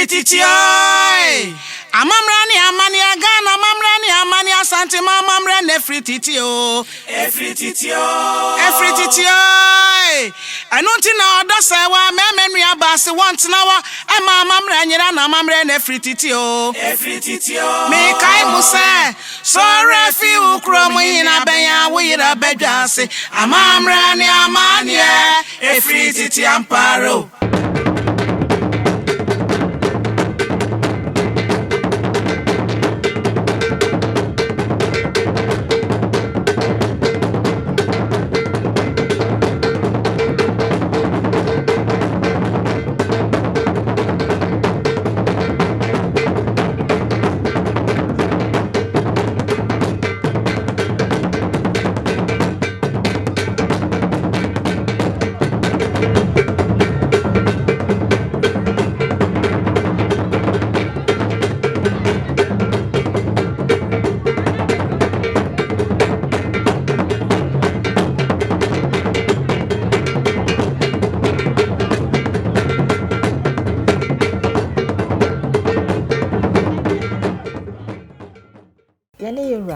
Efrititio. Amamrani amani Ghana, amamrani amani Asanteman, amamrani efrititio. Efrititio. Anunti na odo sewa memenu abasi want nawa ema amamrani na amamrani efrititio. Me kai muse so refi ukro mu hina benya wo yira bedwase amamrani amani efrititi amparo.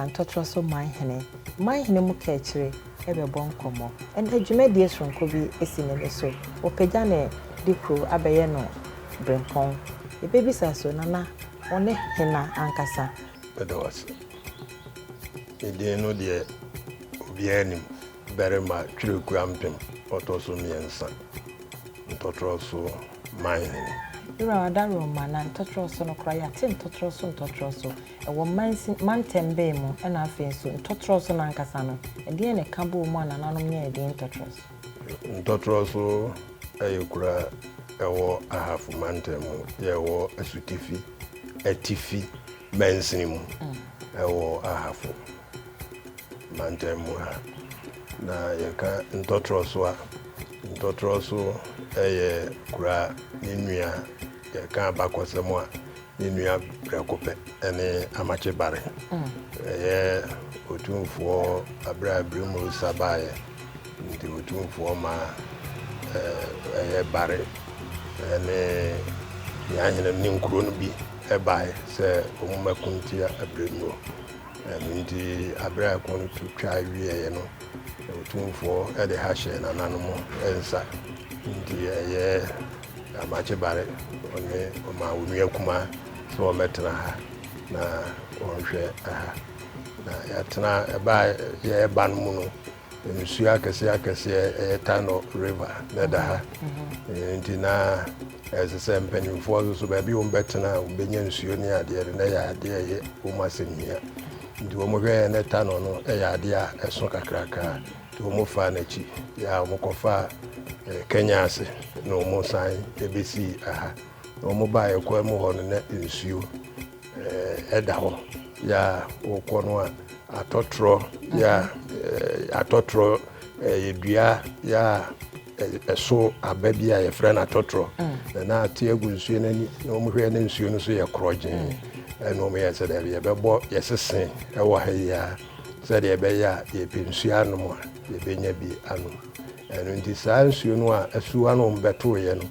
Ntotroso my hene mu kechire ebe bonkomo en adwumadi esronko bi esine so opagya ne dikro abeye no brempon ebebisa so nana one hena ankasa bedawas ede no de obianim berema twireku ampem otoso miensa Ntotroso my hene Ira adaro mana Ntotroso no kra ya te Ntotroso ewo mantembe mu na afi so Ntotroso na nkasa no ede ne kabo mu anananom ne ede Ntotroso ayekura ewo ahafu mantemu yewo asutifi etifi mensimu ewo ahafu mantemu ha na yeka Ntotroso eye kura ninua yeka abakosemu a ninua brekope ene amache bare eye otumfo abrabrimu sabaye ndi otumfo ma eye bare ene yanyene ninkuro no bi ebae se omumakuntia abremu ndi abrakon tutwa wiye no otumfo ede hashe na nanomo ensa ndi eye amache bare one oma onua kuma so metra ha na onhwe aha na yatena eba ye ban mu no nsu akese Tano River na ha ndi na ezese mpanimfo so ba bi wo betena obenya nsuo ni ade na ya ade ye wo masemia ndi wo mohwe na Tano no ya ade a eso kakraka to mo fa na chi ya mo kofa Kenya ase no mo san ebesi aha no mo ba ekwa mo ho na nsuo eda ho ya okwo no atotro ya atotro edua ya eso ababia ye frɛ na atotro na ate agu nsuo nani no mo hwɛ na nsuo no so ye krogen no mo ye se da ye bɛbɔ ye sesen ɛwɔ ha ya se da ye bɛ ya ye pensuo anom a ye benya bi anom eno ndi saa nsuo no a asuwa no mbeto ye no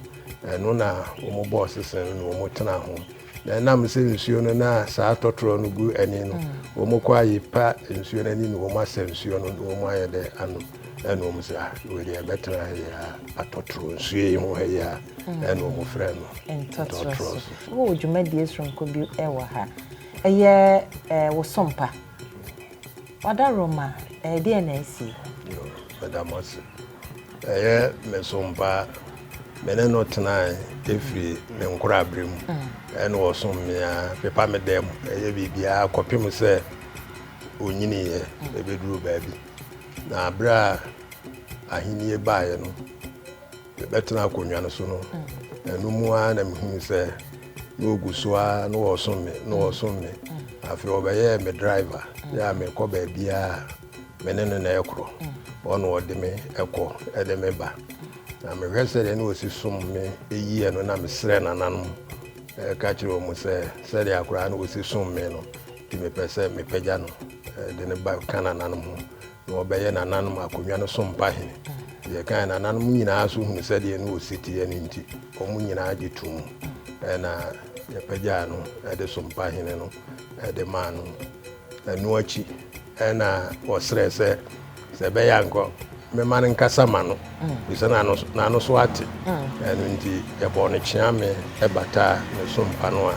eno na omo boss sen no omo tena ho na nam se nsuo no na saa totoro no gu ani no omo kwa yipa nsuo no ni no omo asa nsuo no omo ayede ano eno omo se we dey better ya atotoro nsuo yi ho ha ya eno omo frɛ no Ntotroso wo dwumadi esronko bi ewa ha eye wo sompa wadaroma de na esi yo badamos mesompa meneno tena efri me nkura abrem ene wosom mea pepa me dem bibia kopim se onyini ye ebeduru baabi na abra ahini baaye no betena akonwa no so no enu mu a na mehunu se no ogusoa no wosom me afi obeye me driver ya me ko baabia menene na ekro ono ode me eko ede me ba na me hwese de no osisum me eyi eno na me sre na nanom ka kire omu se de akura na osisum me no ti me pese me pagya no de ne ba kana nanom no obeye na nanom akonwa no so mpa hene ye kan na nanom nyina so hunu se de no ositi ene nti omu nyina agetum ɛna yɛpagyaa no ɛde sompahene no ɛde maa no ɛno akyi ɛna wɔserɛ sɛ ɛbɛyɛ ankɔ mema no nkasa ma no bisɛ n'ano so ate ɛno nti yɛbɔ no kyeame ɛbataa ne sompa no a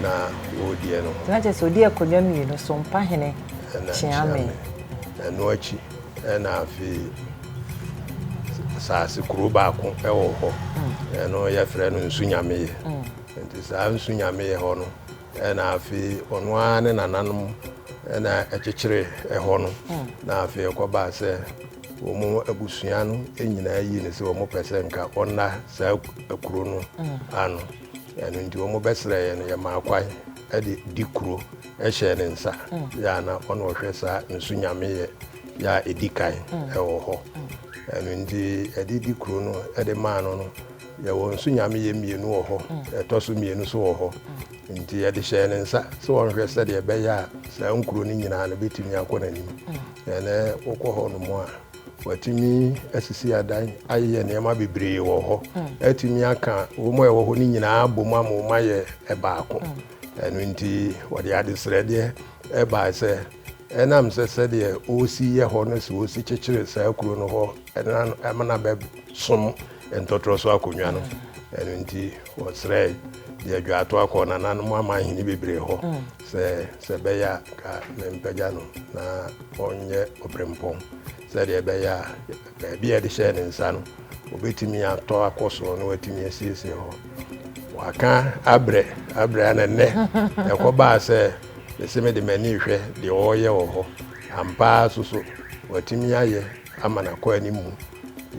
na wɔredie no na kyɛ sɛ ɔdi akonnwa mmienu sompahene kyeame ɛno akyi ɛna afei saase kuro baako ɛwɔ hɔ ɛno yɛfrɛ no Nso Nyame nti saa Nso Nyame hɔ no ɛna afei ɔno ara ne nananom ɛna ɛkyekyere ɛhɔ no na afei ɛkɔbaa sɛ wɔn abusua no nyinaa yi ne sɛ wɔn pɛ sɛ nka ɔnna saa kuro no ano ɛno nti wɔn bɛsrɛ yɛn no yɛmaa kwan ɛde di kuro ɛhyɛ ne nsa yɛ na ɔno ɔhwɛ saa Nso Nyame yɛ ɛdi kan ɛwɔ hɔ ɛno nti ɛde di kuro no ɛde maa no yɛwɔ Nso Nyame mmienu wɔ hɔ ɛtɔ so mmienu so wɔ hɔ nti yɛde hyɛ ne nsa sɛ wɔnhwɛ sɛdeɛ ɛbɛyɛ a saa nkuro no nyinaa no bɛtumi akɔ n'anim ɛnɛ wokɔ hɔ no mu a watumi asisi adan ayɛ nneɛma bebree wɔ hɔ atumi aka wɔn a ɛwɔ hɔ no nyinaa bom ama wɔn ayɛ ɛbaako ɛno nti wɔde adesrɛdeɛ ɛbaa sɛ ɛnam sɛ sɛdeɛ ɔresi yɛ hɔ no sɛ ɔresi kyekyere saa kuro no hɔ ɛmana bɛsom Ntotroso akonnwa no ɛno nti wɔsrɛ deɛ dwato akɔ nananom amahene bebree hɔ sɛ ɛbɛyɛ a ka mempagya no na ɔnyɛ ɔbrɛmpɔn sɛdeɛ ɛbɛyɛ a baabi a yɛde hyɛ ne nsa no wɔbɛtumi atɔ akɔ soro no watumi asiesie hɔ waka abrɛ a na nnɛ ɛkɔbaa sɛ ɛsɛ mede m'ani hwɛ deɛ ɔreyɛ wɔ hɔ ampaa so watumi ayɛ ama nakɔ animu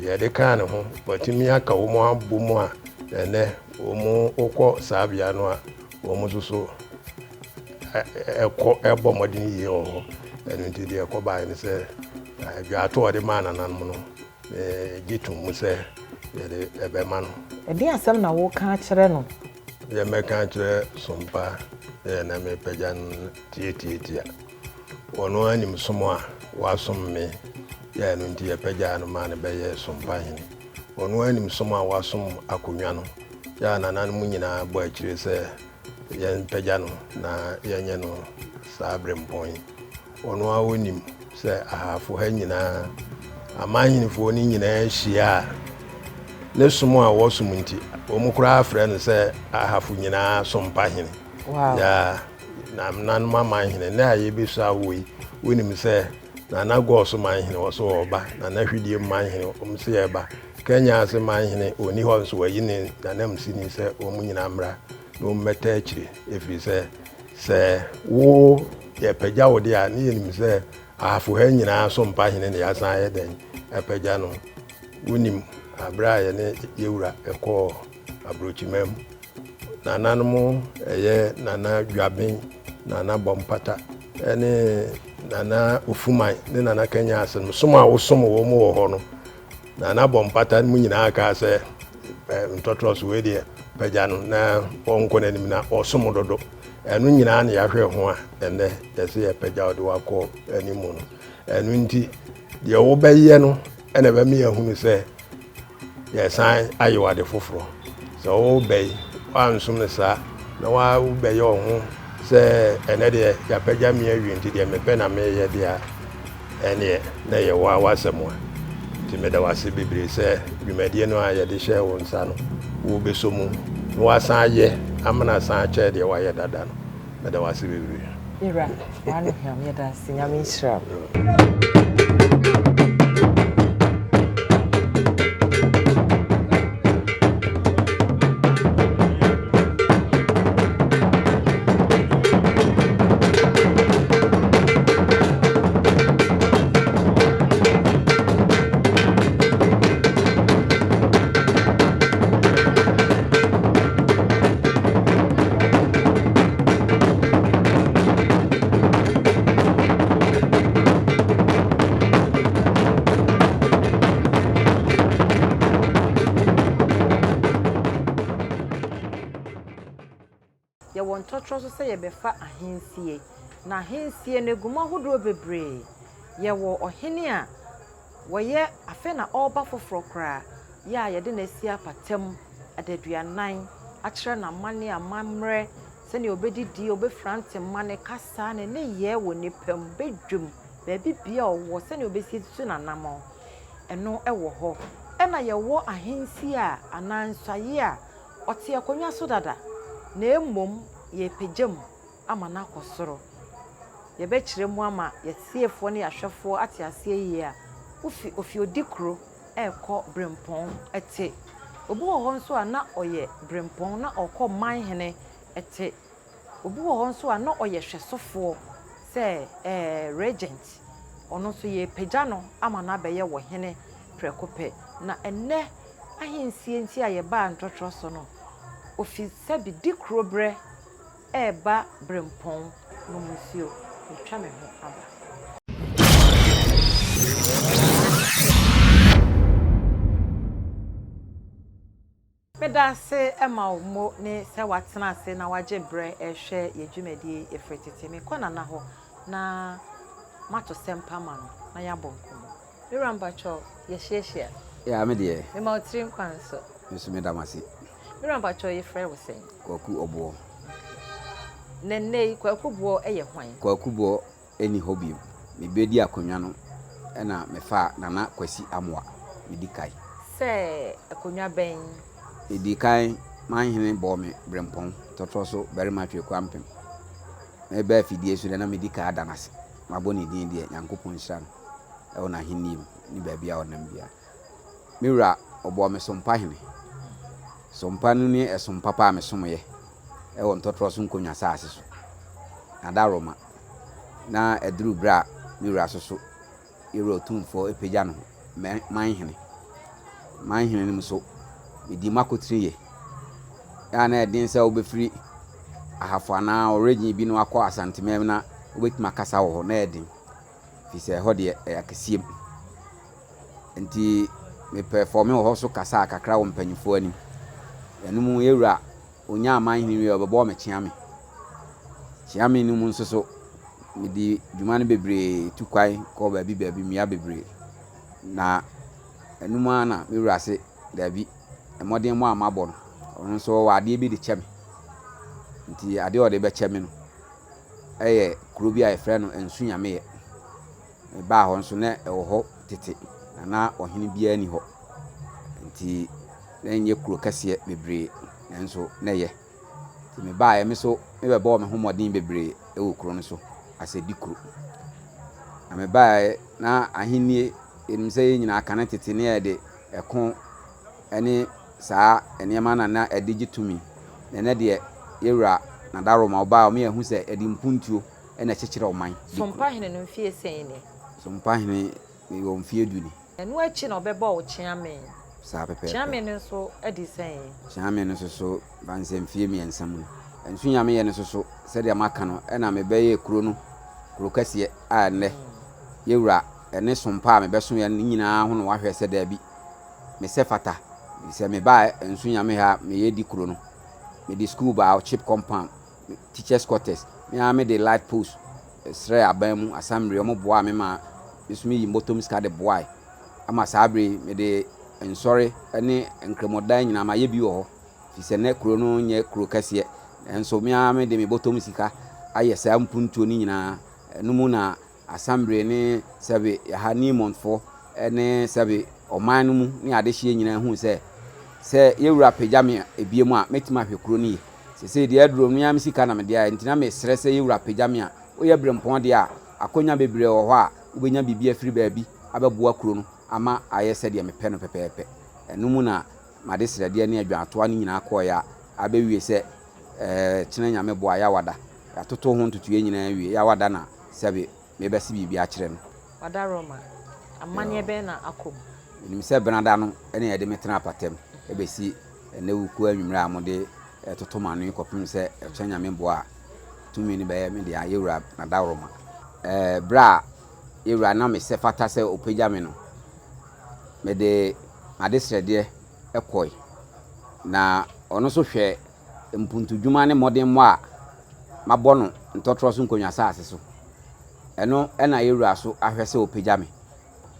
yɛde kaa ne ho watumi aka wɔn abɔ mu a ɛnɛ wɔn wokɔ saa bea no a wɔn nso so ɛbɔ mmɔden yie wɔ hɔ ɛno nti deɛ ɛkɔbaa ne sɛ dwato ɔde maa nananom no gye tom mu sɛ yɛde ɛbɛma no ɛde asɛm na woka akyerɛ no yɛmɛka akyerɛ sompa na mepagya no tietietia ɔno anim som a wasom me yɛ no nti yɛpagyaa no maa no bɛyɛ sompahene ɔno anim som a wasom akonnwa no yɛ nananom nyinaa bɔ akyire sɛ yɛmpagya no na yɛnyɛ no saa brɛmpɔn ɔno a wɔnim sɛ ahafo ha nyinaa amanhenefoɔ no nyinaa hyia a ne som a wɔsom nti wɔn koraa frɛ no sɛ ahafo nyinaa sompahene ya na nanom amanhene ne a yɛbɛsu awɔ yi wɔnim sɛ nana gɔɔso manhene wɔ so wɔba nana hwidie manhene wɔn sɛ yɛba Kenya ase manhene oni hɔ nso wɔyi ne nanam sini sɛ wɔn nyinaa mmra na wɔn mmɛta akyire ɛfiri sɛ wo yɛpagya wo de a ne yɛnim sɛ ahafo ha nyinaa sompahene ne yɛasan ayɛ dɛn ɛpagya no wonim abrɛ a yɛne yɛwura ɛkɔɔ aburokyima mu nananom ɛyɛ nana dwaben nana bɔmpata ɛne nana ofuman ne nana Kenya ase no som a wosom wɔ mu wɔ hɔ no nana bɔmpata mu nyinaa kaa sɛ Ntotroso wei deɛ pagya no na ɔnkɔ n'anim na ɔsom dodo ɛno nyinaa ne yɛahwɛ ho a ɛnɛ yɛsɛ yɛpagya wode wakɔ animu no ɛno nti deɛ wobɛyɛ no ɛna ɛbɛma yɛahunu sɛ yɛsan ayɛ wade foforɔ sɛ wobɛyi wansom no saa na wobɛyɛ wo ho sɛ ɛnɛ deɛ yɛapagya me awie nti deɛ mepɛ na meyɛ deɛ a ɛneɛ na yɛwɔ a wasɛm a nti meda wase bebree sɛ dwumadie no a yɛde hyɛ wo nsa no wobɛso mu na wasan ayɛ amana san akyɛ deɛ wayɛ dada no meda wase bebree Ira wano hwam yɛda ase nyame nhyira Ntotroso sɛ yɛbɛfa ahensie na ahensie ne guma hodo bebree yɛwɔ ɔhene a wɔyɛ afe na ɔba foforɔ kra yɛ a yɛde na asi apatam adaduanan akyerɛ na mane amammerɛ sɛnea obɛdidi obɛfrante mane kasa ne yɛ wɔ nipam bedwum baabi bia ɔwɔ sɛnea obɛsi su nanam ɛno ɛwɔ hɔ ɛna yɛwɔ ahensi a anansaye a ɔte akonnwa so dada na emom yɛpegyam ama na akɔsoro yɛbɛkyerɛ mu ama yɛsiefoɔ ne yɛahwɛfoɔ ate aseɛ yie a ofi odi kuro ɛkɔ brempɔn ɛte obi wɔ hɔ nso a na ɔyɛ brempɔn na ɔkɔ manhene ɛte obi wɔ hɔ nso a na ɔyɛ hwɛsofoɔ sɛ regent ɔno nso yɛpagya no ama na abɛyɛ wɔ hene prɛko pɛ na ɛnɛ ahensie nti a yɛbaa Ntotroso no ofi sɛbi di kuro brɛ ɛɛba brempɔn no musuo metwa me ho aba medase ema mo ne sɛ watena ase na wagye brɛ ɛhwɛ yɛdwumadie efretete me kɔ nana hɔ na mato sempa ma no na yɛabɔ nkɔmmɔ Mirambacho yɛhyiahyia ya me de me ma otiri nkwanso nso me damase Mirambacho yɛfrɛ wo sɛn kwaku obo nenne kwaku bo ɛyɛ hwan kwaku bo eni hobby me bedi akonwa no ɛna me fa nana kwasi amoa me di kai sɛ akonwa bɛn di kai manhene bo me brempon Ntotroso very much kwampem me ba fidie so na me di kai adanase maboni din de Nyankopɔn hira no ɛwɔ na henim ni ba bia ɔnam bia mewura obo me sompa hene sompa no ni esompa pa me somye ɛwɔ Ntotroso nkonwa saase so na daroma na eduru bra mewura so yɛwura tumfo epagya no manhene no so medi makotriye ya na edin sɛ obefiri ahafo na origin bi no akɔ Asanteman na obetima kasa wɔ hɔ na edin fi sɛ hɔ de akasiem nti me perform wɔ hɔ so kasa kakra wɔ mpanyifo anim ɛnum yɛwura onya manhene wi ɔbɛbɔ me kyeame no mu nso so medi dwuma no bebree tukwai kɔ baabi mia bebree na ɛnum ana mewura se dabi ɛmɔden mu amabɔ no ɔno nso wɔ adeɛ bi de kyɛme nti adeɛ ɔde bɛkyɛme no ɛyɛ kuro bi a yɛfrɛ no Nso Nyame ba hɔ nso na ɛwɔ hɔ tete na ɔhene biara ni hɔ nti na nyɛ kuro kɛseɛ bebree nanso na yɛ nti me ba me so me bɛbɔ me homɔden bebree ɛwɔ kuro no so asɛdi kuro na me ba na ahenie enim sɛ nyina aka na tete ne yɛ de ɛko ɛne saa enema na ɛde gitumi na de yɛwura na daroma oba o me ehu sɛ ɛde mpuntuo ɛna kyekyere ɔman sompa hene no mfie sɛn ne sompa hene wɔ mfie du ni ɛno akyi na ɔbɛbɔ wo kyeame saa pepe kyeame no so ɛde sɛn kyeame no so banse mfie miɛnsa mu Nso Nyame yɛ no so sɛ de maka no ɛna me bɛyɛ kuro kɛseɛ a nnɛ yɛwura ɛne sompa a me bɛso yɛ no nyinaa ho no wahwɛ sɛ da bi me sɛ fata sɛ me ba Nso Nyame ha me yɛ di kuro no me di school ba chip compound teachers quarters me de light post srɛ aban mu assembly ɔmo boa me ma me yi motom ska de boa ama sabre me de nsɔre ne nkremodan nyina ma yɛ bi wɔ hɔ fi sɛ ne kuro no nyɛ kuro kɛseɛ enso me de me botom sika ayɛ saa mpuntuo ni nyina no mu na assembly ne sɛbe ha ni monfo ne sɛbe ɔman no mu ne ade hye nyina hu sɛ yɛwura pagya me ebie mu a metima hwɛ kuro ni sɛ de aduro no yam sika na me de a ntina me srɛ sɛ yɛwura pagya me a oyɛ brempɔn de a akonya bebree wɔ hɔ a wobenya bibia firi baabi abɛboa kuro no ama ayɛ sɛ de me pɛ no pɛpɛɛpɛ ɛno mu na made srɛdeɛ ne adwantoa no nyina kɔɔ ya abɛwie sɛ kyena Nyame boa ya wada atoto ho ntotoe nyina wie ya wada na sɛbe mebɛsi bibia akyerɛ no wada Roma amane bɛ na akom nim sɛ benada no ɛne yɛde metena apatam ɛbɛsi ɛnɛ wuku anwummerɛ a mode toto ma no kɔpem sɛ kyena Nyame boa tumi ni bɛyɛ me de ayɛwura na da Roma bra yɛwura na me sɛ fata sɛ opagya me no me de ade srɛdeɛ ɛkɔi na ɔno so hwɛ mpuntudwuma ne mmɔden mu a mabɔ no Ntotroso nkonwa saase so ɛno ɛna yɛwura so ahwɛ sɛ opagya me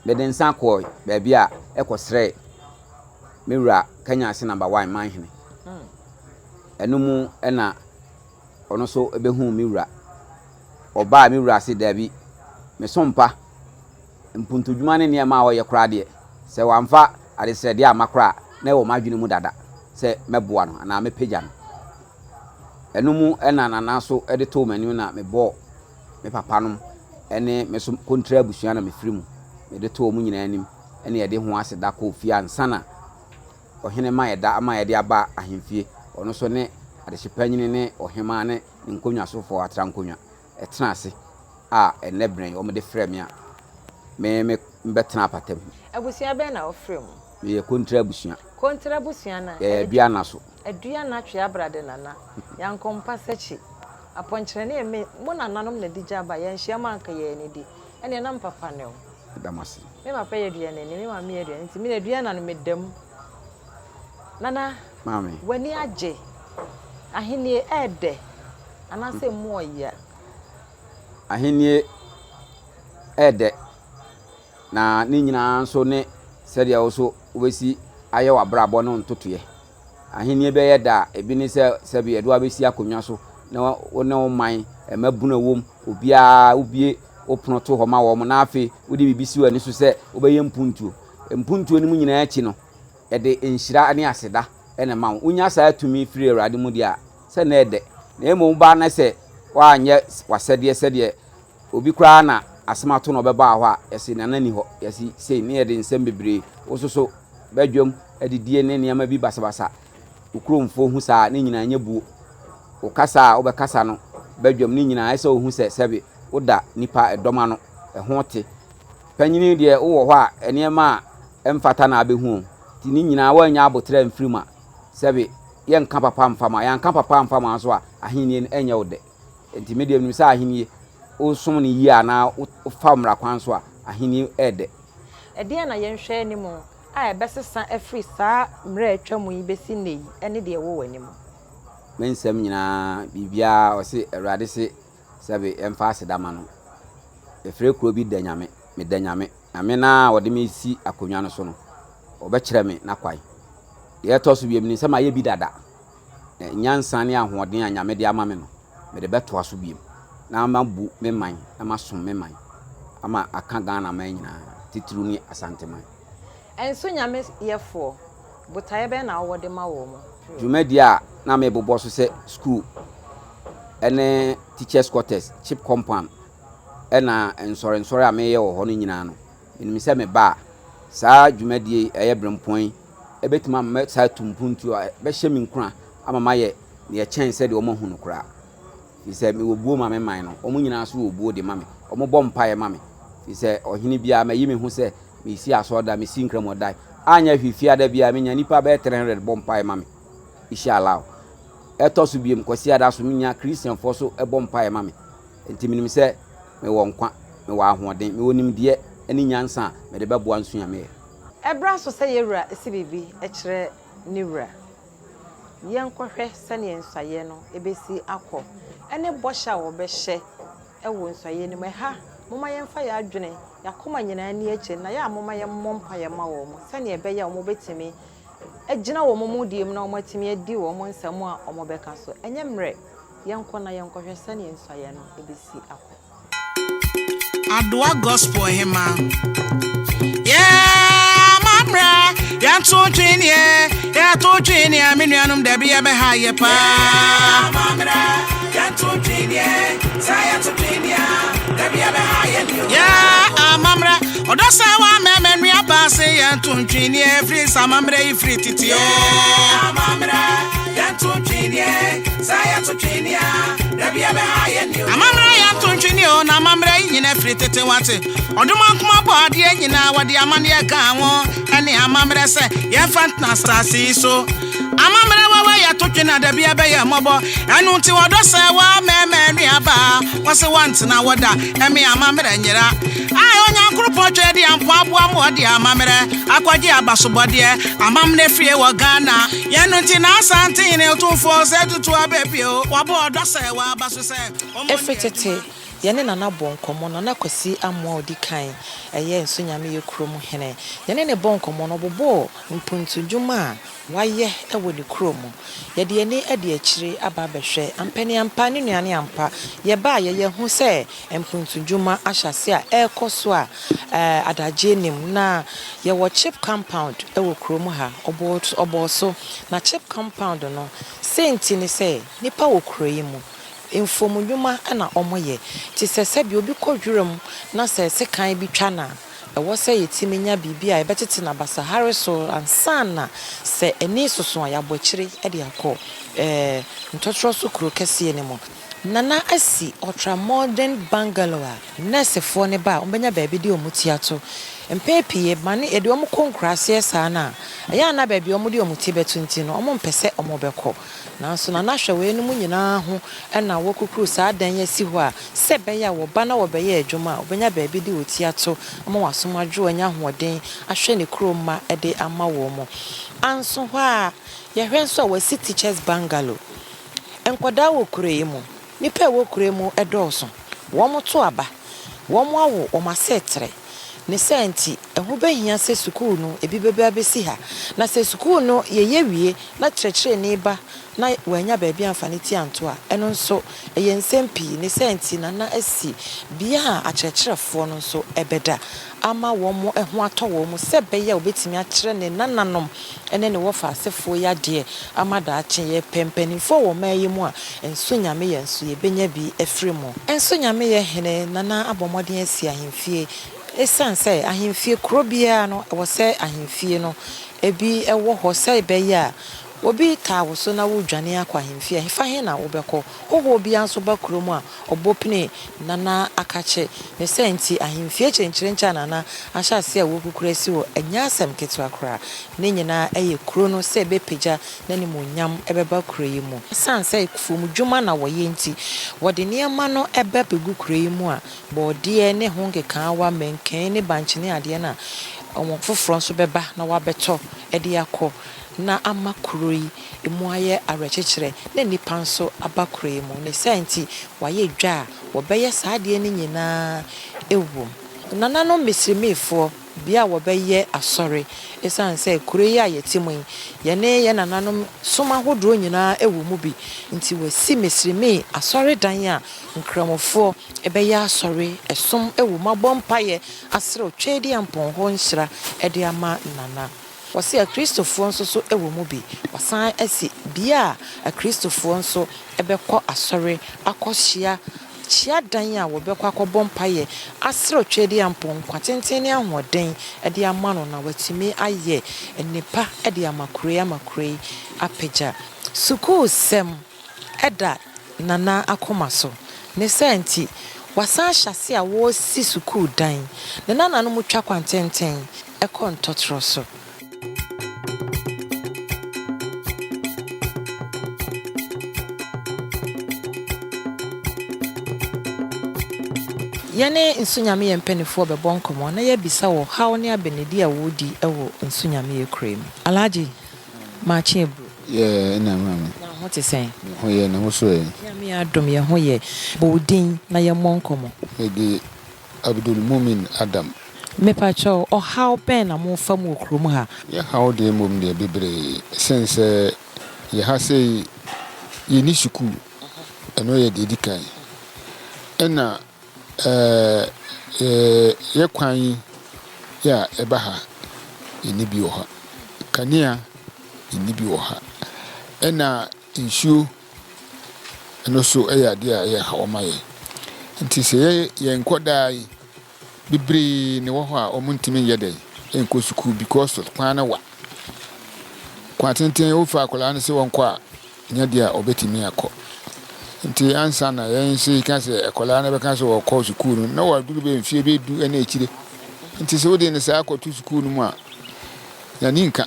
me de nsa kɔi baabi a ɛkɔ srɛ mewura Kenya ase number 1 manhene eno mu na ono so ebehu mi wura oba mi wura se da bi me sompa mpuntudwuma ne niam a woye kra de se wamfa ade srede a makra na wo madwene mu dada se meboa no ana mepagya no eno mu na nana so ede to mani na mebo me papa no ene me so kontra abusua na mefiri mu me de to mu nyina anim ene ye de ho ase da ko fie ansana ohene ma ye da ama ye de aba ahemfie ono so ne ade hyepanyine ne ohema ne nkonwa so fo atra nkonwa etena ase a ene bren o me de frɛ me a me betena patam abusua be na ofrɛ mu me ye kontra abusua na aduana so aduana twe abrade nana yankompa sachi aponkyere ne me mo nananom na digya ba yan hia manka ye ne di ene na papa ne o damase me papa ye aduana ne me ma me aduana nti me na aduana no medam nana mami wani agye ahenie ede anase mo ya ahenie ede na ni nyina so ne sɛdeɛ wo so wobɛsi ayɛ wabrabɔ no ntotoɛ ahenie bɛyɛ da ebi ne sɛ bi ɛdo abɛsi akonnwa so na wo ne wo man mabuna wom obiaa ubie opono to hɔ ma wo mo na afi wodi bibisi wani so sɛ wobɛyɛ mpuntuo no mu nyina akyi no ɛde enhyira ne aseda ɛna ma wo unya saa tumi firi awurade mu dia sɛ na ɛdɛ na emo ba na sɛ wa anyɛ wasɛdeɛ obi kura na asemato no bɛba hɔ a yɛse nanani hɔ yɛse sei ne yɛde nsɛm bebree wososo bɛdwam adidie ne nneɛma bi basabasa ukromfo hu saa ne nyina anya buo ukasa wobɛkasa no bɛdwam ne nyina ɛsɛ ohu sɛ sɛbe woda nipa ɛdɔma no ɛho te panyini deɛ wowɔ hɔ a nneɛma a ɛmfata na abɛhu ti ne nyina wanya abotra mfirima sɛbe yɛnka papa mfama yɛnka papa mfama so a ahenie ɛnyɛ wo dɛ nti me deɛ nim sɛ ahenie o som ne yi ana o famra kwan so a ahini ede ede na yenhwe ni mu a ebesesa afri saa mra atwa mu yi besi nei ene de wo wani mu mensem nyina bibia o se awrade se sabe emfa asedama no efre kuro bi danyame me danyame ame na wode me si akonwa no so no obekere me na kwai ye to so biem ni sama ye bi dada nyansa ne ahoɔden anyame de ama me no me de beto aso biem na mabu me man na masom me man ama aka Ghana man nyina titru ni Asanteman Nso Nyame yefo botaye be na wode ma wo mo dwumadi a na me bobɔ so sɛ school ene teachers quarters chip compound ena nsore a me ye wo ho no nyina no enim sɛ me ba saa dwumadi ɛyɛ brempon ebetima me saa tumpuntu a be hye me nkura ama maye ne ye kyɛn sɛ de wo mahunu kura fi sɛ me wobuo ma me man no omo nyina so wobuo de ma me omo bɔ mpae ma me fi sɛ ohini bia ma yi me hu sɛ me si asoda me si nkramo dai anya hwifia da bia me nya nipa be 300 bɔ mpae ma me inshallah eto so biem kwasi ada so me nya Christian fo so e bɔ mpae ma me enti minim sɛ me wɔ nkwa me wɔ ahoɔden me wonim de ani nyansa me de bɛboa Nso Nyame ebra so sɛ yewura esi bibi e kyerɛ ne wura yenkɔhwɛ sɛ ne nsaye no ebesi akɔ ene bɔhya wo bɛhye e wo nsaye ne ha moma yemfa ya adwene yakoma nyina ani eche na ya moma yemmɔ mpa yema wo mo sɛ ne ɛbɛyɛ wo betimi agina wo mo diem na wo matimi adi wo mo nsɛm a wo bɛka so enye mrɛ yenkɔ na yenkɔhwɛ sɛ ne nsaye no ebesi akɔ Adwa gospel hema yeah mamra yanto twini me nuanum da bia be ha ye pa mamra yanto twini saya to twini da bia be ha ye yeah mamra odosa wa me nua ba se yanto twini free samamra free titio mamra yanto twini saya to twini da bia be ha ye mamra yanto twini o na mamra nyina free tete wate oduma kuma bo ade nyina wade amane ka ho ene amamra se ye fantna stasi so amamra wawa ya totwena da bia be ye mobo enu nti wodosa wa me nua ba wose want na woda eme amamra nyira ai onya nkrupo twa de ampo aboa mo de amamra akwaje abasobode amamna fie wo Ghana yenu nti na Asante ne otumfo se tutu abebio wabo odosa wa abaso se efitete yene nana bonkomo nana kwasi amwa odi kan eye Nso Nyame ye kurom hene yene ne bonkomo no bobo mpuntudwuma waye ewo ne kurom ye de ne ade akire aba behwe ampani ampa ne nuane ampa ye ba ye hu se mpuntudwuma ahyase a ekoso a adaje nim na ye wo chip compound ewo kurom ha oboso na chip compound no senti ne se nipa wo kuroyimu infomudwuma na omoye ti sese bi obi kodwuram na sese kan bi twa na ewo se yetimi nya bibia e betete na basahare so ansana se eni soso ya bochire e de akọ Ntotroso kuro kese ne mo nana asi ultra modern bungalow nesefo ne ba ombenya baabi de omutiato mpepie mane ede omo konkrase sa na aya na baabi omo de omuti betunti no omo mpese omo beko nanso na nahwe we no nyina ho na wokukuru sa dan ya si ho a se be ya wo ba na wo be ya adwuma obenya baabi de otiato omo wasomadwo anya hoden ahwe ne kroma ede ama wo mo anso ho a ye hwenso wasi teachers bungalow enkwada wo kurei mu nipa wo kurei mu edoso wo mo to aba wo mo awo o masetre ne senti eho behia se sukuu no ebi bebe abesi ha na se sukuu no ye wie na kyerɛkyerɛ ne ba na wanya baabi amfane ti anto a eno nso eye nsempi ne senti na asi bia a kyerɛkyerɛfo no nso ebeda ama wo mo eho atɔ wo mo se beya obetimi akyerɛ ne nananom ene ne wo fa asefo ya de ama da akye ye pempanifo wo mayi mu a Nso Nyame ye nso ye benya bi efiri mo Nso Nyame ye hene nana abomoden asi ahemfie esan say ahemfie krobia no wo say ahemfie no ebi ewo ho say beya obi ta wo so na wo dwane akwa ahemfie hefa he na wo beko wo obi anso ba kromu a obopne nana akache ne senti ahemfie chenchirencha nana ahyase a wo kukurasi wo anya asem ketu akra ne nyina eye kro no se bepeja na ni monyam ebeba kro yi mu san say fum dwuma na wo ye nti wo de niema no ebe pegu kro yi mu a bode ne ho nkeka wa menken ne banchine ade na omo foforo so beba na wa beto ede akọ na amakuroi emu aye arekyekere na nipa nso abakuroi mu ne senti waye dwa wo beye saade ne nyina ewu nana no mesrimefo bia wo beye asore esan say kuroi ayetimu ye ne ye nana no soma hodro nyina ewu mu bi nti wasi mesrime asore dan a nkramofo ebeye asore esom ewu mabompaye asere otwedi ampon ho nhyira ede ama nana wasi a Kristofo nso so ewo mu bi wasan asi bia a Kristofo nso ebekọ asore akohia chia dan a wobekọ akọbọ mpaye asere twedi ampon kwatenten ahoden ede ama no na watimi aye enipa ede amakurei apeja sukuu sem eda nana akomaso ne senti wasan hyase a wo si sukuu dan ne nana no mutwa kwantenten ekọ Ntotroso yene Nso Nyame ye mpanifo bebɔ nkomo na ye bisa wo haw ne abenedi a wodi ewo Nso Nyame ye krem alaji ma chiebu ye na mama na ho te sen ho ye na ho so ye Nyame adom ye ho ye bodin na ye mmɔ nkomo edi Abdul Mumin Adam me pa cho o haw pen na mo fam wo krom ha ye haw de mum de bebre sense ye ha sei ye ni suku eno ye dedikai ena ye kwan ya eba ha ini bi oha kania ini bi oha ena nsuo eno so eya de a ye hawmaye nti se ye nkodai bibri ne wo ho a omuntimi yede enko suku because of kwana wa kwatenten ofa akola ne se wonko a nya de a obetimi akọ nti ansa na yen se ka se ekola na be ka se wo ko sukuru na wa duru be mfie be du na ekire nti se wode ne sa akotu sukuru mu a ya ninka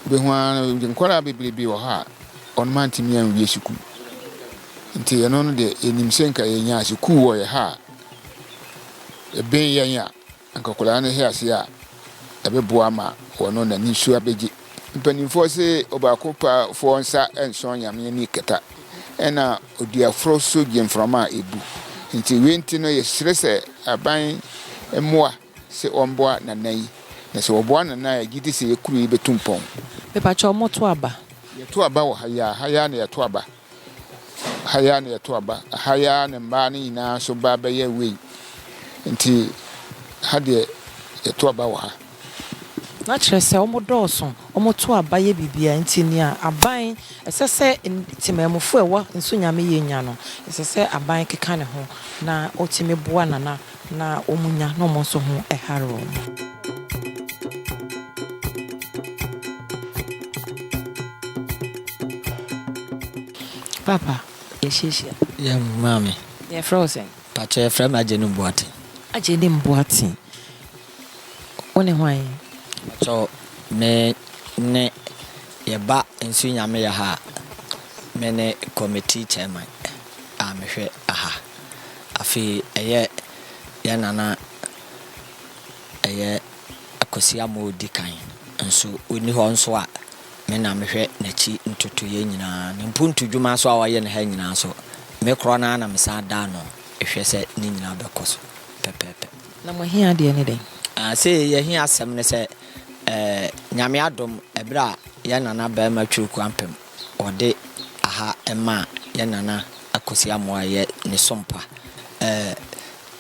be ho an nkora bebrebe wo ha on man timi an wie sukuru nti ye no de enim senka ye nya sukuru wo ye ha ebe ye nya ankokola na he ase a ebe boa ma wono na ni su abeji mpanimfo se obakopa fo nsa Nso Nyame ni keta ena odiafro so gemframa ebu nti wenti no yɛsrɛ sɛ aban mmoa sɛ ɔmboa nanan yi na sɛ ɔboa nanan a gidi sɛ yɛkuru yi bɛtu mpɔn pepacho moto aba yɛto aba wɔ haya na yɛto aba haya na mmaa no nyinaa so ba bɛyɛ wei nti ha deɛ yɛto aba wɔ ha na kyerɛ sɛ ɔmo dɔɔso ɔmo to aba yɛ bibia nti ni a aban ɛsɛ sɛ timamufo ɛwɔ nso nyame yɛ nya no ɛsɛ sɛ aban keka ne ho na ɔtumi boa nana na ɔmunya na ɔmo nso ho ɛhare papa yɛhyehyia yɛ mami yɛfrɛ wo sɛn pacho yɛfrɛ me agye no mboate agye ne mboate wone hwan pacho me ne yɛba nso nyame yɛ ha me ne committee chairman a mehwɛ aha afei ɛyɛ yɛ nana ɛyɛ akosia ma odi kan nso onni hɔ nso a me na mehwɛ n'akyi ntotoyɛ nyinaa ne mpuntu dwuma so a wɔyɛ ne ha nyinaa so me korɔ na mesa da no ehwɛ sɛ ne nyinaa bɛkɔ so pɛpɛpɛ na mo hia deɛ ne den sɛ yɛhi asɛm ne sɛ nyame adom ɛberɛ a yɛ nana bɛrima twiri kwampem ɔde aha ɛma yɛ nana akosia mo a yɛ ne sompa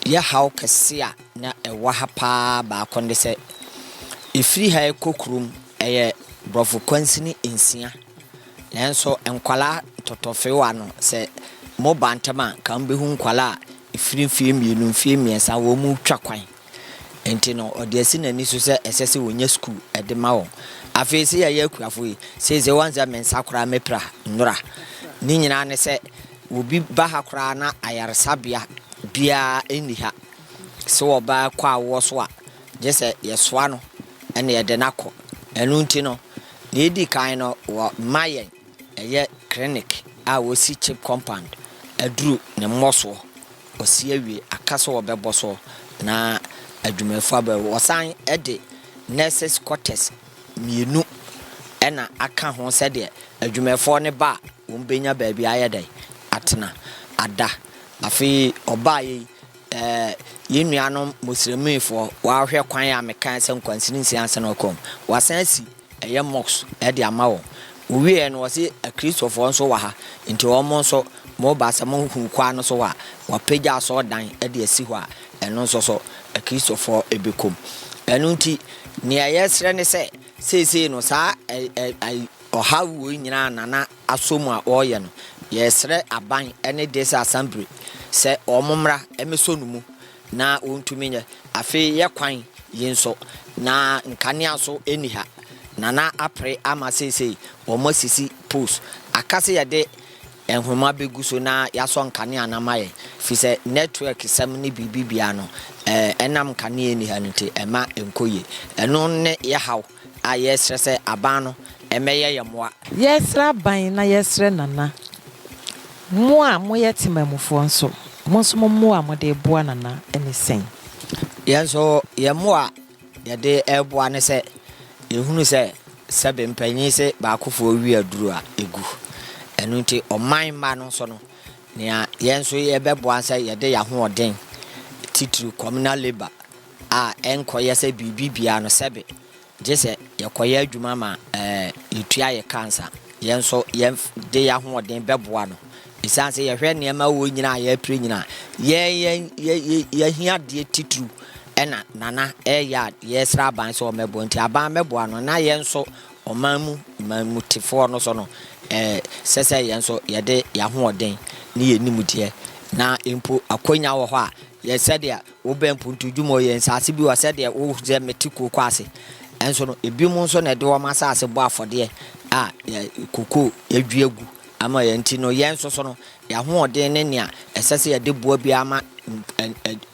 yɛ haw kɛse a na ɛwɔ ha paa baako ne sɛ ɛfiri ha ɛkɔ kurom ɛyɛ brɔfo kwansini nsia nanso nkwala tɔtɔfewa no sɛ mo bantam a ka mbɛhu nkwala a ɛfiri mfie mmienu mfie mmiɛnsa wɔ mu twa kwan enti no ɔde asi n'ani so sɛ ɛsɛ sɛ wɔnya skul ɛde ma wɔn afei sɛ yɛyɛ akuafo yi sɛ wanza mensa koraa mɛpira nnora ne nyinaa ne sɛ obi ba ha koraa na ayaresabea biaa ɛnni ha sɛ wɔba kɔ awoɔ so a gye sɛ yɛsoa no ɛne yɛde no akɔ ɛno nti no na ɛdi kan no wɔ ma yɛn ɛyɛ clinic a wɔsi chip compound aduru ne mmɔsoɔ ɔsi awie aka sɛ wɔbɛbɔ so na adwumafo abɛwɔ wɔsan ɛde nurses quarters mmienu ɛna aka ho sɛdeɛ adwumafoɔ ne ba a wɔn bɛnya baabi ayɛ dɛ atena ada afei ɔbaa yi yɛn nuanom musliminfoɔ wɔahwɛ kwan a mekan sɛ nkwansini nsia ansa na ɔkɔm wasan si ɛyɛ mosque ɛde ama wɔn wɔwie no wɔsi akristofoɔ nso wɔ ha nti wɔn nso mo ba sɛ mo hu kwa no so a wɔpagya asɔ dan ɛde asi hɔ a ɛno nso so akristofoɔ ɛbɛkɔm ɛno nti nea yɛsrɛ ne sɛ seesei no saa ɔha wuo nyinaa nana asɔmu a ɔreyɛ no yɛsrɛ aban ɛne de sɛ assembly sɛ ɔmommra ɛmɛsɔ no mu na ɔntumi nyɛ afei yɛ kwan yi nso na nkanea so ɛni ha nana apre ama seesei ɔmo sisi post akase yɛde nhoma bɛgu so na yɛasɔ nkanea na ma yɛ fi sɛ network sɛm ne biribibia no ɛnam nkanea ni ha no nti ɛma nkɔye ɛno ne yɛhaw a yɛsrɛ sɛ aban no ɛmɛyɛ yɛ mmoa yɛsrɛ aban na yɛsrɛ nana mo a moyɛ temamufoɔ nso mo nso mo a mode boa nana ɛne sɛn yɛn nso yɛ mmoa yɛde ɛboa ne sɛ yɛhunu sɛ sɛbe mpanyin sɛ baakofoɔ wi aduru a egu ɛno nti ɔman ma no nso no nea yɛn nso yɛbɛboa sɛ yɛde yɛahoɔden titiri communal labor a ɛnkɔyɛ sɛ biribibia no sɛbe gye sɛ yɛkɔyɛ adwuma ma yɛtua yɛ cancer yɛn nso yɛde yɛahoɔden bɛboa no ɛsiane sɛ yɛhwɛ nneɛma wɔ nyinaa yɛapire nyinaa yɛhia deɛ titiri ɛna nana ɛyɛ yɛsrɛ aban sɛ ɔmɛboa nti aban mɛboa no na yɛn nso ɔman mu tefoɔ no so no sɛ yɛn nso yɛde yɛahoɔden ne yɛnim deɛ na mpo akonya wɔ hɔ a yɛsɛdeɛ wobɛ mpuntu dwuma yɛn nsase bi wɔ sɛdeɛ wohwɛ mete koko ase ɛnso no ebi mu nso na ɛde wɔn asase bɔ afɔdeɛ a koko yɛdua gu ama yɛn nti no yɛn nso so no yɛahoɔden ne nea ɛsɛ sɛ yɛde boa bi ama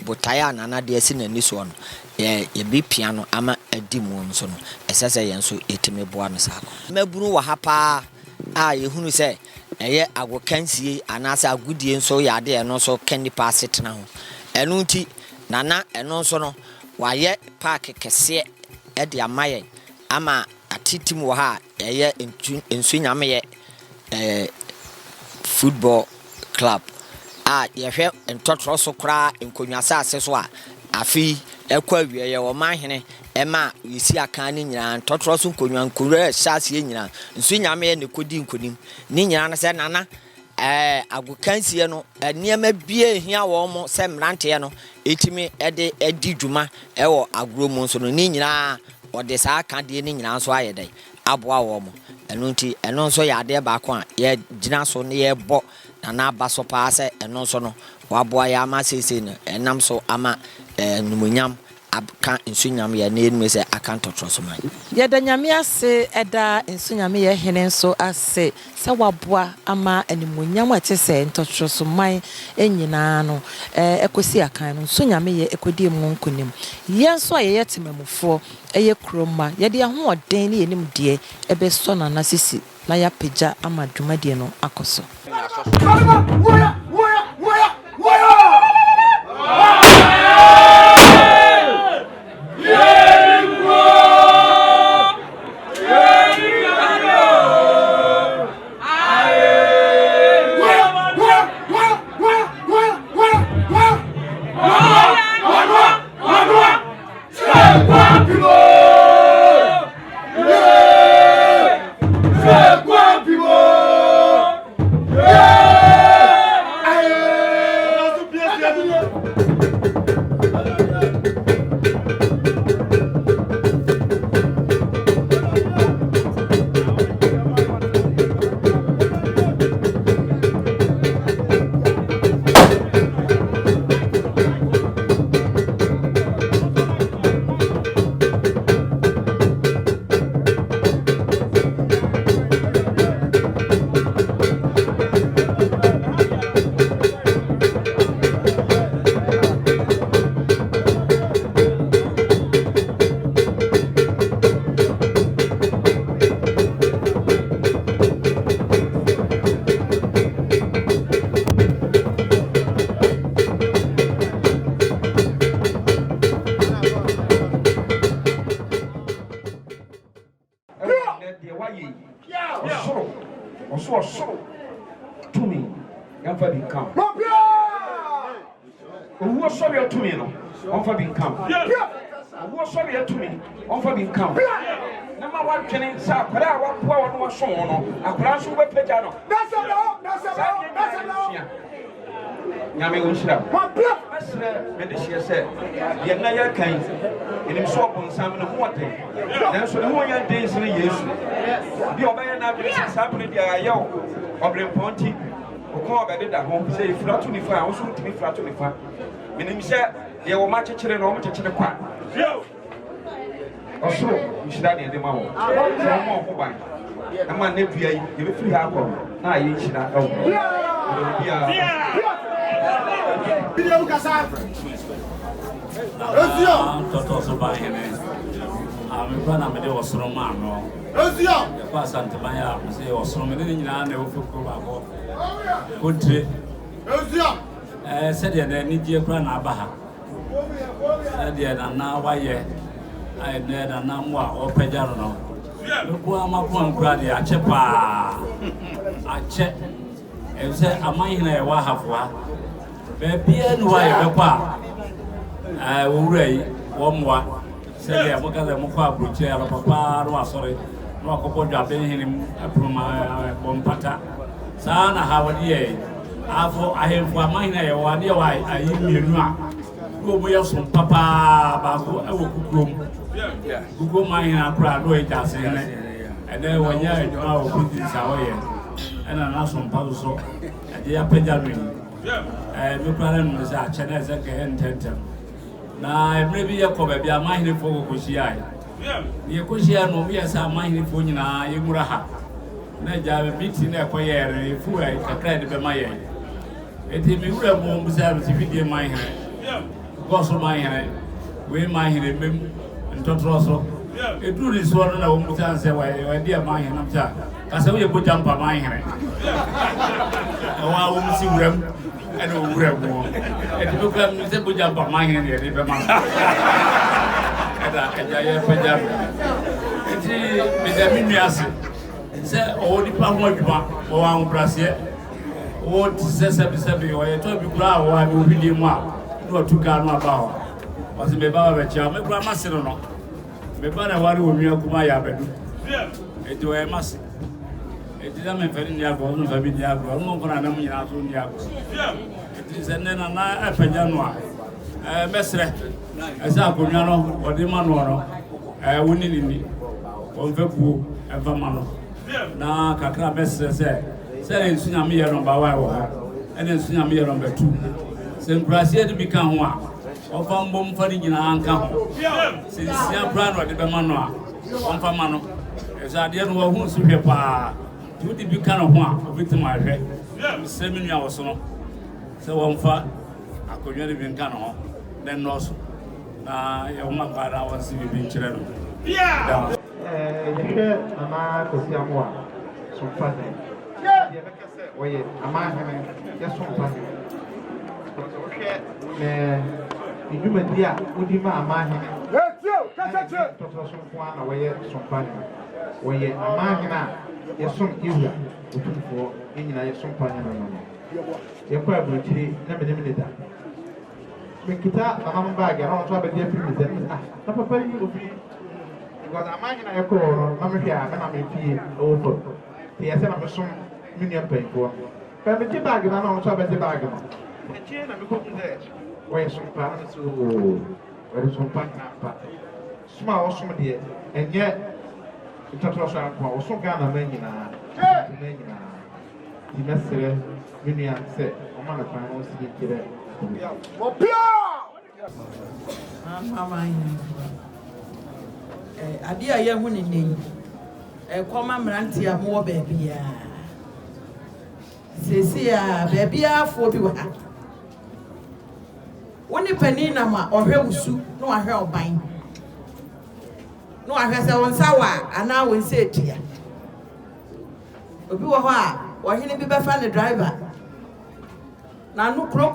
botaeɛ a nana de asi n'ani soɔ no yɛbɛpia no ama adi mu nso no ɛsɛ sɛ yɛn nso yɛtumi boa no saa mabunu wɔ ha paa a yɛhunu sɛ ɛyɛ agokansie anaasɛ agodie nso yɛ adeɛ ɛno nso ka nnipa asetena ho ɛno nti nana ɛno nso no wayɛ park kɛseɛ ɛde ama yɛn ama atitim wɔ ha a ɛyɛ Nso Nyame football club a yɛhwɛ Ntotroso kora nkonwa asase so a afi ekwa wie ye wo manhene ema yesi aka ne nyina Ntotroso nkonwa hyase nyina Nso Nyame ne kodi nkonim ne nyina na se nana agokansie no niema bie hia wo mo se mrante no etimi edi dwuma ewo agro mu nso no ne nyina ode sa aka de ne nyina nso ayedai aboa wo mo eno nti eno nso ya ade ba ko a ye gina so ne ye bo na aba so pa se eno nso no waboa ya ama sese no enam so ama numonyam aka Nso Nyame ya na enum se aka Ntotroso man ye da Nyame ase eda Nso Nyame ye hene nso ase se waboa ama animonyam a tese Ntotroso man enyina no ekosi akan no Nso Nyame ye ekodi mu nkonim ye nso a ye temamufo eye kroma ye de ho oden ne enim de ebeso na na sisi na ya peja ama dwumadie no akoso Nyame wonshira medishia se ye na ya kan enim so obonsam no hote nanso ne ho ya dance ne Yesu bi obaya na bi sabu ne dia ayew obremponti okon obede da ho se ifratu ni fa wo so timi fratu ni fa menim se ye wo ma chekere no mo chekere kwa osoro nshira ne de ma wo so mo ho ban ama na dua yi ye be free ha akọ na aye nshira ewo Video kasa. Ezio. Ntotroso ba hene. Me bana me de osoro ma no. Ezio. Ya pa Asanteman ya me se osoro me de nyina na ofukuru ba ko. Kontre. Ezio. Se de na ni die kura na aba ha. Se de na waye. Ai ne na mo a opejaro no. Lobo amapo ankura de ache pa. Ache. Se amahina e wa hafwa. Bebia no wa ye kwa owurai wo mwa se le amokaza mokwa abrochi ara papa no asore no akopo dwabe hinim aproma bompata sana hawadi ye afo ahemfo amahina ye wa ne wa ayi mienu a go mo yeso papa ba go ewo kukurom gugu mahina akura do e jase ne ene wonya adwuma wo business a wo ye ena na so mpazo so ade ya pejalo me kwara no se a chene se ke ententem na emre bi ye ko ba bia mahine fo ko hia ye ko hia no bi esa mahine fo nyina ye mura ha na ja be meeting na ko ye re fu ai kakra de be ma ye eti mi wura mo mbusa ro ti fidie mahine go so mahine we mahine mem Ntotroso eduri so no na wo mbusa nse wa dia mahine na mcha kasa we bo jampa mahine wa wo msi wuram and over more. And you come to put up a mine in the river. And I pajama. It's a minias. Say, oh, the power or one brassier. o ti sɛbi o ye to bi kura o abi obidi mu a no to ka no aba o o se me ba ba cha me kura mase no me ba na wari o nua kuma ya bedu e to e mase e ti da me feri ni agbo no fa bi ni agbo no nkora na mu nyina so ni agbo e ti se ne na apagya no a mesre esa akonwa no o de ma no woni ni on fe buo e fa ma no na kakra mesre se Nso Nyame yɛ number 1 wɔ ha ɛna Nso Nyame yɛ number 2 sɛ nkurase de bi ka ho a ɔfa mbom fa de nyinaa nka ho sɛ nsia bra no de bɛma no a ɔmfa ma no ɛsɛ adeɛ no wɔhu nso hwɛ paa nti wode bi ka no ho a ɔbɛtim ahwɛ sɛ me nua wɔ so no sɛ wɔmfa akonnwa de bi nka no ho na nnɔɔso na yɛwoma kwada wɔnse biribi nkyerɛ no yɛhwɛ Nana Kwesi Amoah somfa dɛ oye amahene yeso mpane ohwe idumadi a odi ma amahene Ntotroso kwa na woye sompane woye amahene a yeso iwura otumfo enyina yeso mpane no yekwa abuchiri na menemi da mekita amam bag na onto abedi afiri mi zan na papa yi obi because amahene yekọ no na mehwe a na mefie owofo te yese na mesom Minion painful. But the bag and I don't have a bag. And I become there. Where some parents who were some partner. Small, some dear, and yet it was so Ghana Menina. The messenger, Minion said, I'm on a final city. I dear young woman, a common rantia more baby. Sesia baby for bi wa woni pani na ma ohwe usu no ahwe oban no ahwe se won sawa ana won se etia obi wo ho a wo hene bi be fa ne driver na no kro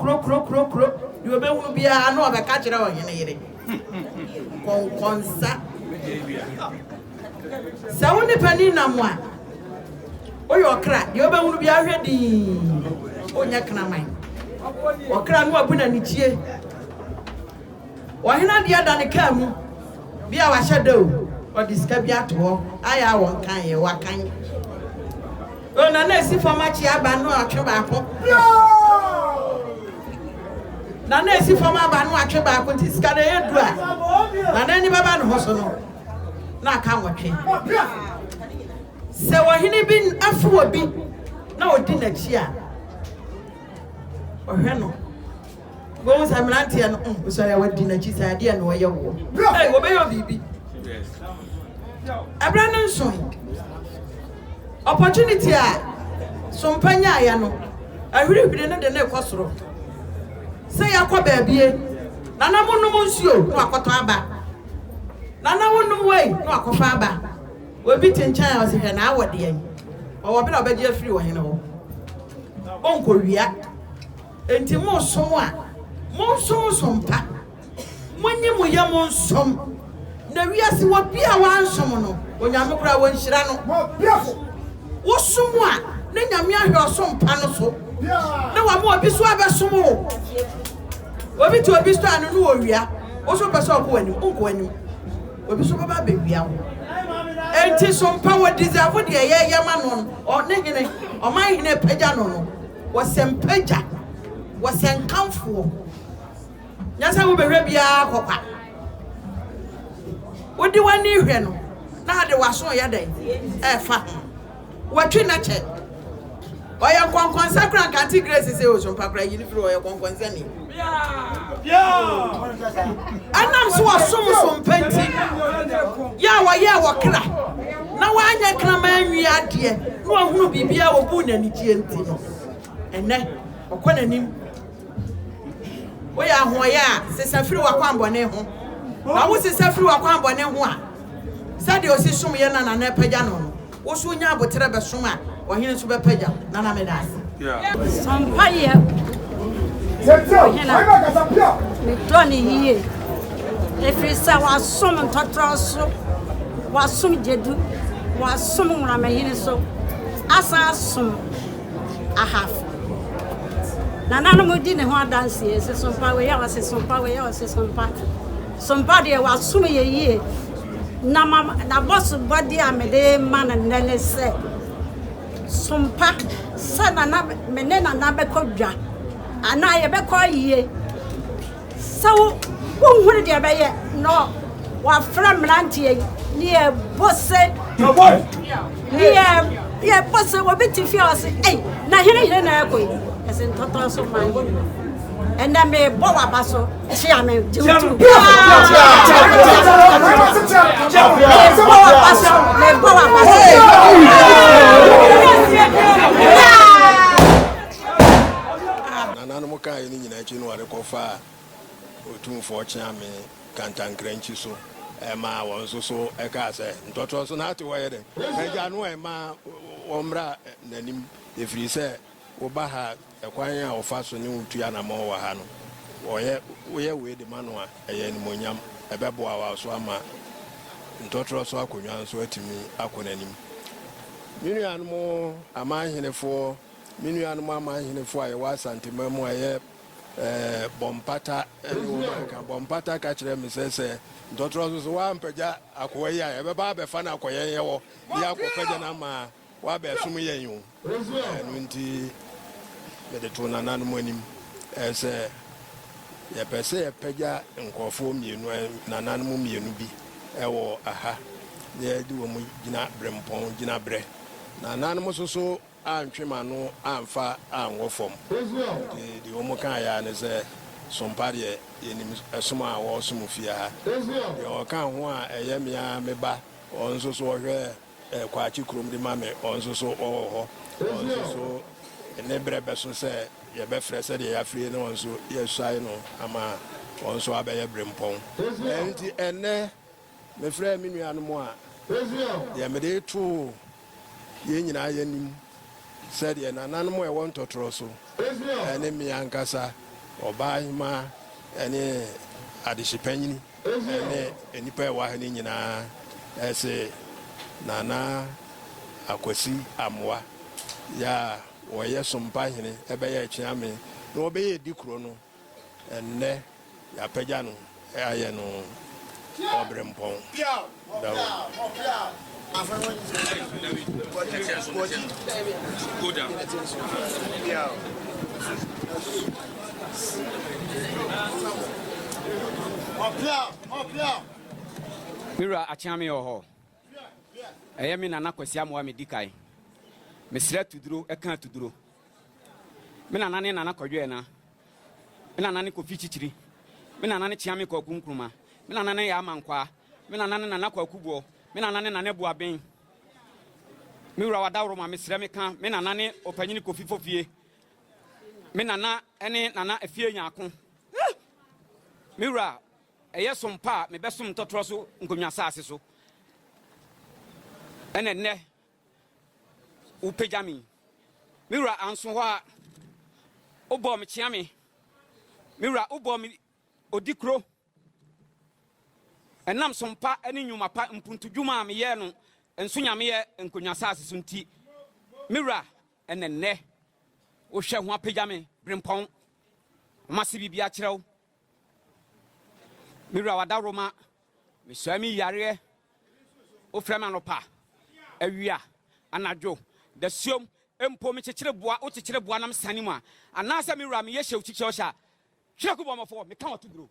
di obe hu bia na obe ka kire wo hene yire konsa se woni pani na mo a oyo okra de oba hunu bia hwedi onya kana man okra no abuna ni tie ohina de ada ne ka mu bia wa shadow o diska bia to ho aya won kan ye wa kan o na esi fama chi aba no atwe ba ko na esi fama aba no atwe ba ko tiska de yedu a na ni baba no ho so no na ka nwotwe se wahini bin afuwa bi na odi na chi a ohwe no go sa mranti ya no so ya wadi na chi sa ade na wo ye wo eh wo be yo bibi abrana nso opportunity a so mpanya ya no ahwirihwire ne de na ekosoro se ya kwa baabie na na monum nsuo no akoto aba na na wonum wei no akofa aba obi tinchan o se hwe na awode yan o wo be na obeje afiri wo hene ho onko wia enti mo som a mo som sompa monyi mo ya mo som na wiase wo bia wa nsom no onyame kura wo nhira no wo som a na nyame ahwe osompa no so na wa mo obi so abesom o obi to obi sto anu no wo wia wo so pese obo anim onko anim obi so baba be wia wo enti sompa wo deserve de ye ma no o ne hene o man hene pagya no no wo sempagya wo senkamfo nyasa wo behwe bia kokwa wodi wani hwe no na de waso ya dan fa watwe na che oya konkon sakran kanti grace se o sompa kra yini firi oya konkon sani anam so asom penti ya wa kra na wanya kra ma anwi ade no ahunu bibia wo bu na ni tie nti no ene okona nim oya hoya se safiri wa kwambone ho na wo se safiri wa kwambone ho a sade o si som ye na na pagya no wo so nya abotere be som a wo hene so be pagya na na me das sompa ye Tony here. If you say was some Ntotroso, was some Jedu, was some Ramahin so as I some I have. Nana no mudi ne ho adanse se sompa we ya wase sompa we ya wase sompa. Sompa de was sume ye na mama na boss body amede man nene se sompa sana na menena na be kodwa ana ye be ko yie so wonhuru de be ye no wa fra mrantie ni e bosse no boy ni e bosse wo bitifi ose eh na hene na ekoi ese Ntotroso man and then me bo wa baso she ame jiutu Nana mo kan ni nyina chi no ware kofa otumfo chiame kantankranchi so ma won so e ka se Ntotroso na ate wo ye de eja no e ma omra nanim efiri se wo ba ha ekwan a ofa so ne wutu ya na mo wa ha no oye we de manu a eye ni monyam ebebo awa so ama Ntotroso akonwa nso atimi akonanim minu anu mo amanhenefo minu anu mo amanhenefo aye wa Asanteman mo aye bompata ka bompata ka kire me sese Ntotroso so wa mpaja akoyi a ebeba be fa na akoyen ye wo ya akopaja na ma wa be sum yen yo nti be de to nananu mo anim ese ye pese ye paja nkofo mienu nananu mo mienu bi ewo aha ye di wo mu gina brempon gina bre nananu mo so antwema no amfa anwofom di wo mu kan ya ne se sompare yenim esuma a wo sumu fia ha ye o kan ho a eye mia meba onso so hwe kwachi krom di mame onso so ho onso so ne brebe so se ye be frese de ya frie no onso ye swai no ama onso abeye brempon enti ene me frɛ me nua no mo a ye me de to ye nyina ye nim said ye nananu mo e won Ntotroso ene mi ankasa oba hima ene adehipanyini ene enipa e wa ha ni nyina ese nana akwasi amwa ya woye sompa hene ebe ye chiame no obe ye dikuro no enne ya pagya no aye no obrempon dawo Mira achame oho eye mi nana kwasi amwa me dikai me sira tuduro e kan tuduro me nana ne nana kodwe na me nana ne kofi chichiri me nana ne chiame ko kunkruma me nana ne ya amankwa me nana ne nana kwa kubo me nana ne nana buaben Mira wadawro ma me sira me kan me nana ne opanyini kofi fofie me nana ene nana afie nyako Mira eye sompa me besom Ntotroso nkonwa saase so ene ne upejami Mira anso ho a obo me chiame Mira obo me odikro enam sompa ene nyuma pa mpuntudwuma me ye no Nso Nyame ye nkonwa saase so nti Mira ene ne wo hwe ho apejami brempon mase bibia kirew Mira wadaroma me swami yare o frema no pa awia anadwo da siom empo me kekere boa o kekere boa nam sanim a anasa Mira me ye hyew kekere hya hwe ko bomofo me kan watuduro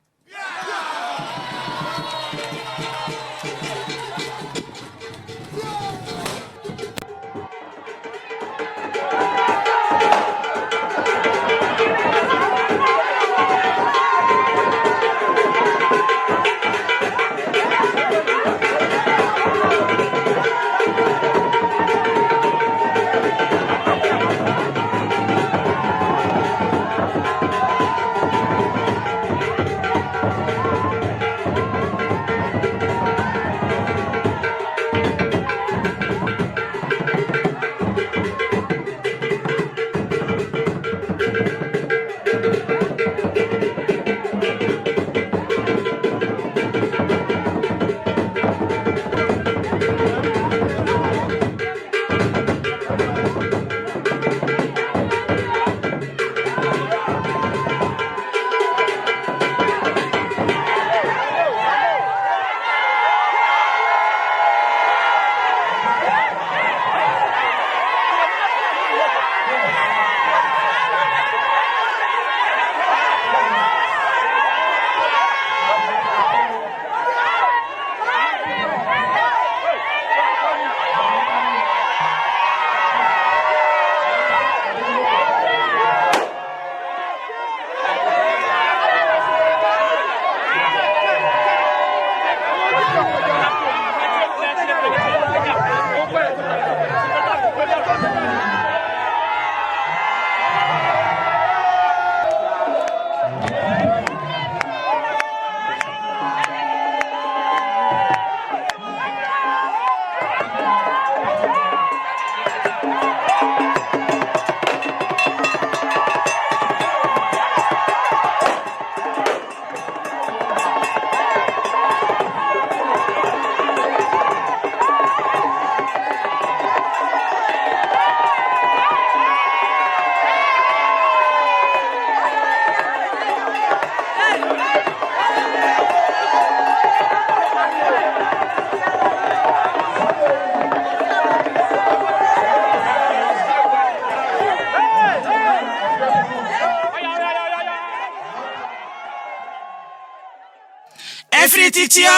Efrititio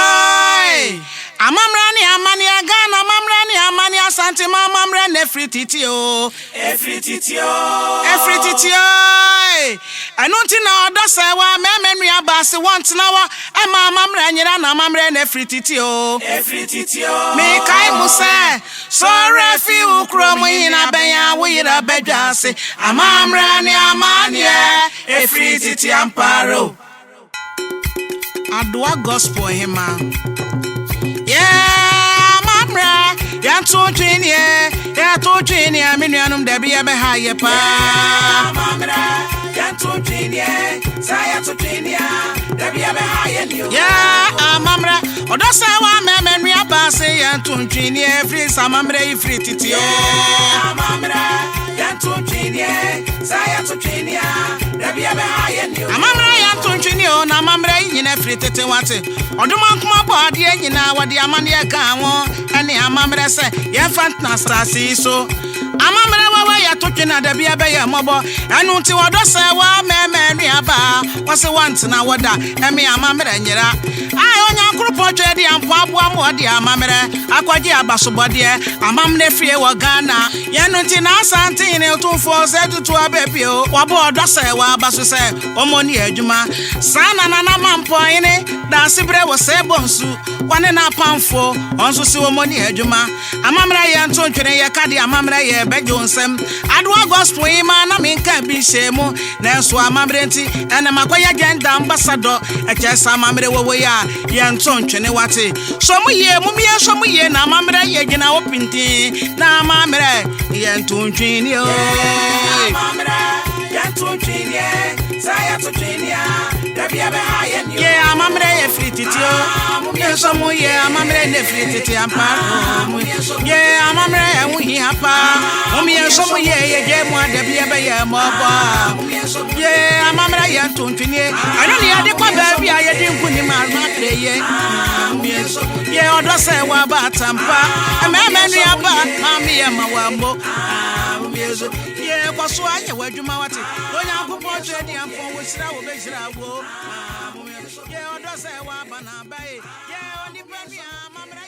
Amamrani amani Ghana mamrani amani Asanteman mamrani efrititio Efrititio Anunti na odosewa memenu abasi wantnawa ema mamrani na mamrani efrititio Me kai muse so refi ukromo hina benya wira bedwase amamrani amani efrititi amparo Adwa gospel hima Yeah mamra ya to twini minuanum da bia be ha ye pa mamra ya to twini saya to twini da bia be ha ye ni Yeah mamra odosa wa memenu abase ya to twini every samamra ifri titio mamra ya to twini saya to twini da bia be ha ye ni amamra ya to twini o na mamra nyina free tete wate oduma nkoma body nyina wade amane ka ho ene amamra se ye fantna stasi so amamra wawa ya to twina da bia be ye mobo enu nti wodosa wa memenu aba wose wantina woda eme amamra nyira ai onya nkrupo twedi ampo abo amode amamra akwaje abasobode amamra fie wo Ghana ye nu nti na Asante ne otumfo se tutu abebio wabo odosa wa abaso se omoni adwuma sana na mampo ine da sibre wo se bonsu wane na pamfo onso si omoni adwuma amamra ye nto ntwene ye kade amamra ye bedwonsem adwa gospel ima na minka bi shemu na enso amamra nti ena makoya agenda ambassador echesa amamra wo ya ye nto ntwene wate so mu ye na amamra ye gina opinti na amamra ye nto ntwene o amamra ye nto ntwene saya to ntwene da bia be ha ye ni ye amamra ye frititio ye so mu ye amamra ne frititi ampa ye amamra ye mu hi apa ye so mu ye je mu da bia be ye mo ba ye amamra ye nto ntwene ano ne ade kwa ba bia ye di nkuni ma kre ye ye odo se wa ba tampa ememenu aba mami ye ma wa mbo ye kwaso anya wadwuma wate onya nkopɔ twedi ampo wo sira wo bejira wo ye odo se wa ba na ba ye onipa ni amamra